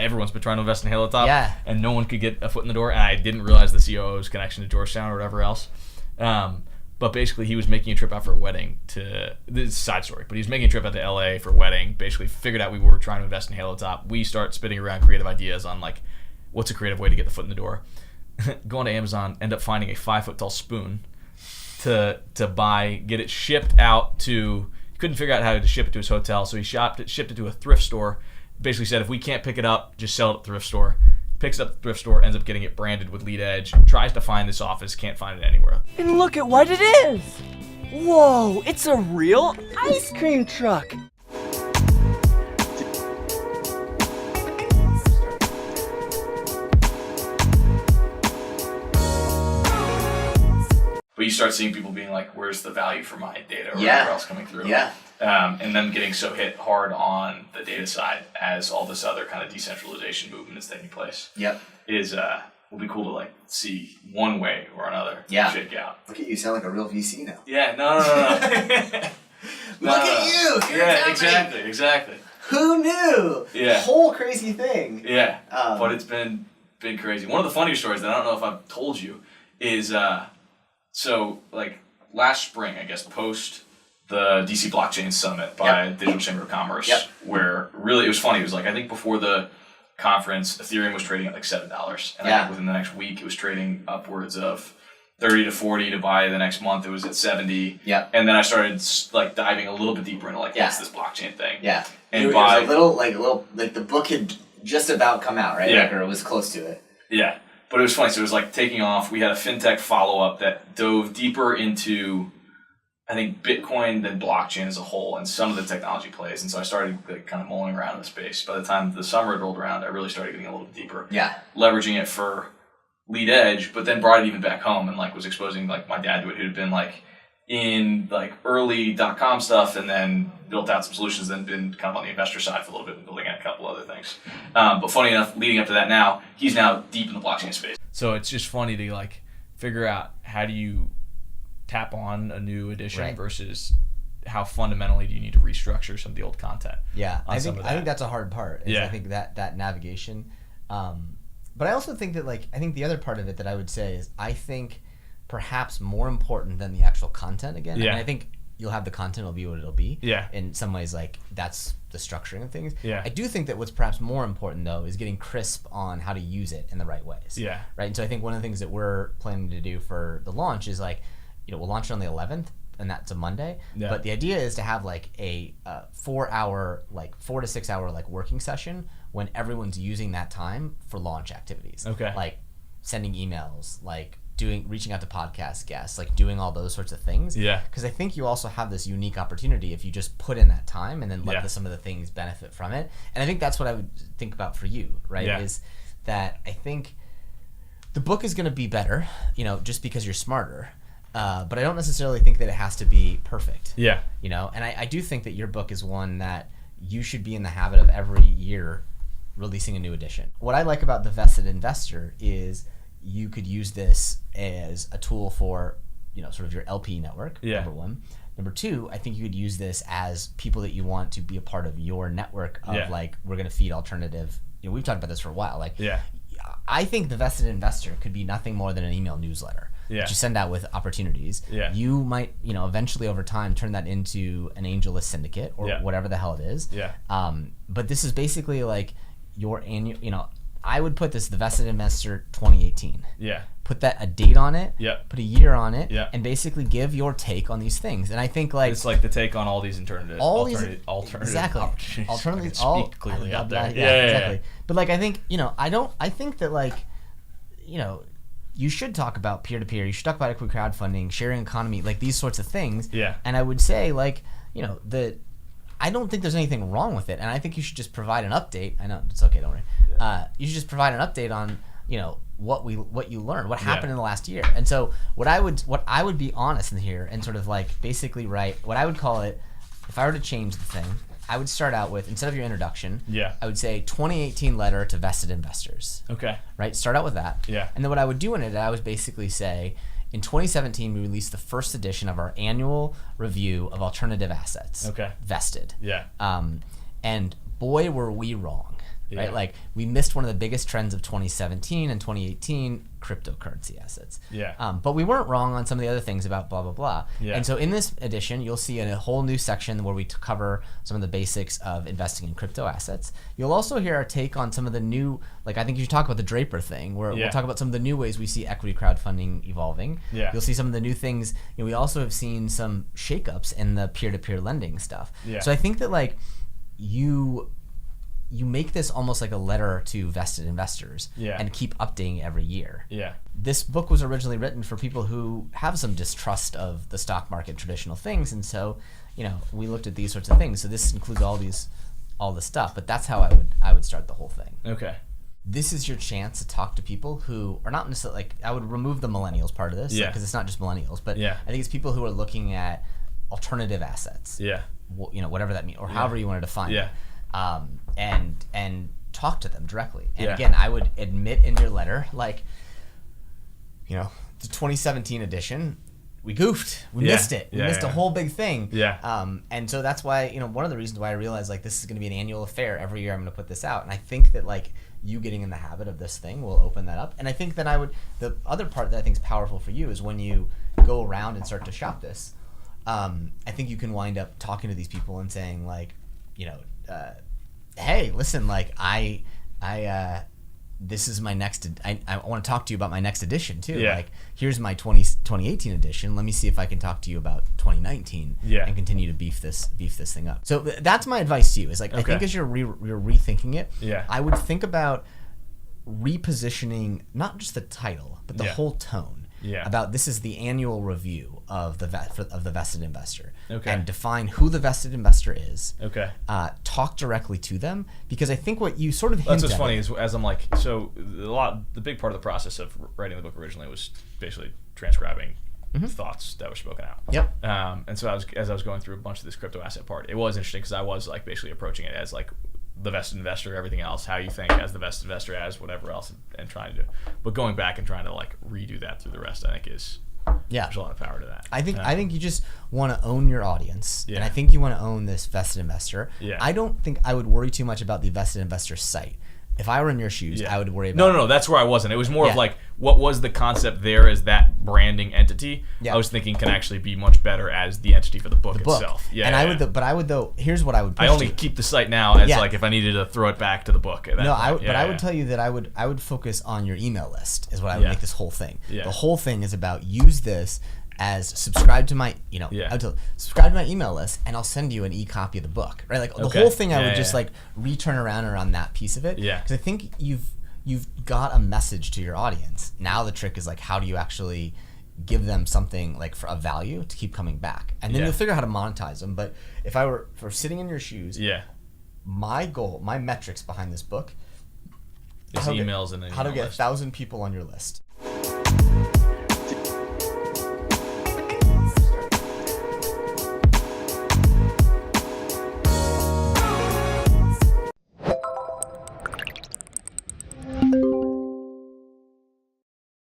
everyone's been trying to invest in Halo Top, and no one could get a foot in the door, and I didn't realize the COO's connection to Georgetown or whatever else. But basically, he was making a trip out for a wedding this is a side story, but he was making a trip out to LA for a wedding, basically figured out we were trying to invest in Halo Top. We start spinning around creative ideas on, like, what's a creative way to get the foot in the door. Going to Amazon, end up finding a 5-foot-tall spoon to buy, get it shipped out to, couldn't figure out how to ship it to his hotel, so he shipped it to a thrift store. Basically said, if we can't pick it up, just sell it at the thrift store. Picks up the thrift store, ends up getting it branded with Lead Edge, tries to find this office, can't find it anywhere. And look at what it is! Whoa, it's a real ice cream truck! But you start seeing people being like, where's the value for my data or whatever else coming through? And them getting so hit hard on the data side as all this other kind of decentralization movement is taking place. Will be cool to, like, see one way or another shake out. Look at you, sound like a real VC now. Yeah, no. Look at you! Exactly. Who knew? Yeah. Whole crazy thing. Yeah, but it's been crazy. One of the funnier stories that I don't know if I've told you is, so, like, last spring, I guess, post the DC Blockchain Summit by Digital Chamber of Commerce, where really it was funny. It was like, I think before the conference, Ethereum was trading at like $7. And I think within the next week, it was trading upwards of 30 to 40 to buy the next month. It was at 70. And then I started, like, diving a little bit deeper into, like, what's this blockchain thing? And it was a little, like the book had just about come out, right? Or it was close to it. Yeah. But it was funny. So it was like taking off. We had a fintech follow-up that dove deeper into, I think, Bitcoin than blockchain as a whole and some of the technology plays. And so I started, like, kind of mulling around in the space. By the time the summer had rolled around, I really started getting a little deeper. Leveraging it for Lead Edge, but then brought it even back home and, like, was exposing, like, my dad to it, who had been, like, in, like, early .com stuff and then built out some solutions, then been kind of on the investor side for a little bit and building out a couple other things. But funny enough, leading up to that now, he's now deep in the blockchain space. So it's just funny to, like, figure out how do you tap on a new edition versus how fundamentally do you need to restructure some of the old content. I think that's a hard part. I think that navigation. But I also think that, like, I think the other part of it that I would say is I think perhaps more important than the actual content again. I mean, I think you'll have the content, it'll be what it'll be. In some ways, like, that's the structuring of things. I do think that what's perhaps more important, though, is getting crisp on how to use it in the right ways. Right? And so I think one of the things that we're planning to do for the launch is, like, you know, we'll launch it on the 11th, and that's a Monday. But the idea is to have, like, a 4 to 6 hour, like, working session when everyone's using that time for launch activities. Like sending emails, like reaching out to podcast guests, like doing all those sorts of things. Because I think you also have this unique opportunity if you just put in that time and then let some of the things benefit from it. And I think that's what I would think about for you, right? Is that I think the book is going to be better, you know, just because you're smarter. But I don't necessarily think that it has to be perfect. You know, and I do think that your book is one that you should be in the habit of every year releasing a new edition. What I like about The Vested Investor is you could use this as a tool for, you know, sort of your LP network, number one. Number two, I think you could use this as people that you want to be a part of your network of, like, we're going to feed alternative. You know, we've talked about this for a while. Like, I think The Vested Investor could be nothing more than an email newsletter that you send out with opportunities. You might, you know, eventually over time turn that into an AngelList syndicate or whatever the hell it is. But this is basically like your annual, you know, I would put this The Vested Investor 2018. Put that a date on it. Put a year on it. And basically give your take on these things. And I think, like, it's like the take on all these alternative opportunities. Alternatives. Speak clearly out there. Exactly. But, like, I think, you know, I think that, like, you know, you should talk about peer-to-peer. You should talk about equity crowdfunding, sharing economy, like these sorts of things. And I would say, like, you know, I don't think there's anything wrong with it, and I think you should just provide an update. I know it's okay, don't worry. You should just provide an update on, you know, what you learned, what happened in the last year. And so what I would be honest in here and sort of, like, basically write what I would call it, if I were to change the thing, I would start out with, instead of your introduction, I would say 2018 letter to vested investors. Right? Start out with that. And then what I would do in it, I would basically say, in 2017, we released the first edition of our annual review of alternative assets. Vested. And boy, were we wrong. right? Like we missed one of the biggest trends of 2017 and 2018, cryptocurrency assets. But we weren't wrong on some of the other things about blah, blah, blah. And so in this edition, you'll see a whole new section where we cover some of the basics of investing in crypto assets. You'll also hear our take on some of the new, like I think you should talk about the Draper thing, where we'll talk about some of the new ways we see equity crowdfunding evolving. You'll see some of the new things. We also have seen some shakeups in the peer-to-peer lending stuff. So I think that like you make this almost like a letter to vested investors and keep updating every year. This book was originally written for people who have some distrust of the stock market, traditional things, and so we looked at these sorts of things. So this includes all the stuff, but that's how I would start the whole thing. Okay. This is your chance to talk to people who are not necessarily like, I would remove the millennials part of this because it's not just millennials, but I think it's people who are looking at alternative assets. Whatever that means, or however you want to define it. And talk to them directly. And again, I would admit in your letter, like, the 2017 edition, we goofed. We missed it. We missed a whole big thing. And so that's why, one of the reasons why I realized like this is going to be an annual affair. Every year I'm going to put this out. And I think that like you getting in the habit of this thing will open that up. And I think that the other part that I think is powerful for you is when you go around and start to shop this, I think you can wind up talking to these people and saying like, hey, listen, like this is my next, I want to talk to you about my next edition too. Like here's my 2018 edition. Let me see if I can talk to you about 2019 and continue to beef this thing up. So that's my advice to you is like, I think as you're rethinking it, I would think about repositioning not just the title, but the whole tone. About this is the annual review of the vested investor, and define who the vested investor is. Talk directly to them, because I think what you sort of hint that's what's at funny is as I'm like, so the big part of the process of writing the book originally was basically transcribing thoughts that were spoken out. And so as I was going through a bunch of this crypto asset part, it was interesting because I was like basically approaching it as like the vested investor, everything else, how you think as the vested investor, as whatever else, and trying to, but going back and trying to like redo that through the rest, I think is there's a lot of power to that. I think you just want to own your audience, and I think you want to own this vested investor. I don't think I would worry too much about the vested investor site. If I were in your shoes, I would worry about... No, that's where I wasn't. It was more of like, what was the concept there as that branding entity? I was thinking can actually be much better as the entity for the book itself. I would though, here's what I would push I only keep the site now as like if I needed to throw it back to the book. I would tell you that I would focus on your email list is what I would make this whole thing. The whole thing is about use this as subscribe to my, I would tell, subscribe to my email list and I'll send you an e-copy of the book, right? Like the whole thing I would just like return around that piece of it. Because I think you've got a message to your audience. Now the trick is like, how do you actually give them something like for a value to keep coming back? And then you'll figure out how to monetize them. But if I were sitting in your shoes, my goal, my metrics behind this book is emails and how to get 1,000 people on your list.